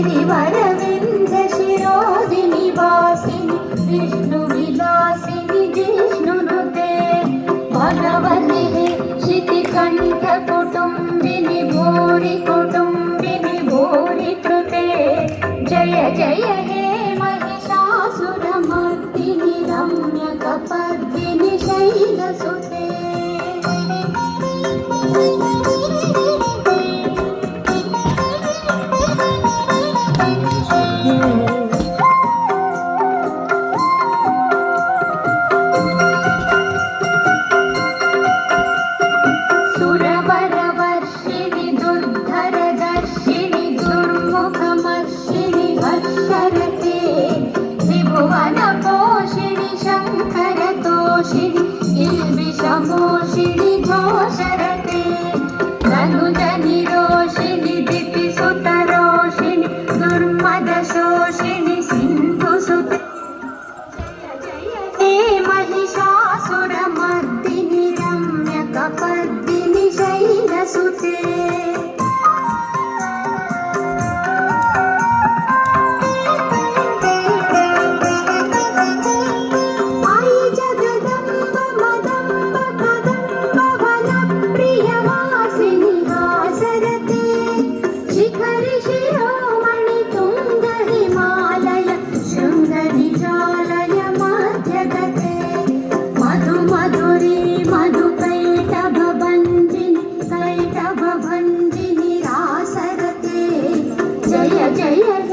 गिरिवरविन्द शिरोदिनि वासिनि विष्णुविलासिनि जिष्णुनुते भगवति शितिकण्ठ कुटुम्बिनि भूरि कृते जय जय हे महिषासुरमर्दिनि रम्यकपर्दिनि शैलसुते सुरवरवर्षिणि दुर्धरदर्शिनि दुर्मुखमर्षिणि हर्षरते त्रिभुवनपोषिणि शङ्करतोषिणि इल्बिषमोषिणि घोषरते धनुजनिरोषिणि दितिसुतरोषिणि दुर्मदशोषिणि सिन्धुसुते हे महिषासुरमर्दिनि रम्यकपर्दिनि शैलसुते आई जगदम्ब मदम्ब कदम्ब वनप्रियवासिनि हासरते शिखरि शिरोमणि तुङ्ग हिमालय शृङ्गनिजालय मध्यगते मधु मधुरी कैटभभञ्जिनि रासरते जय जय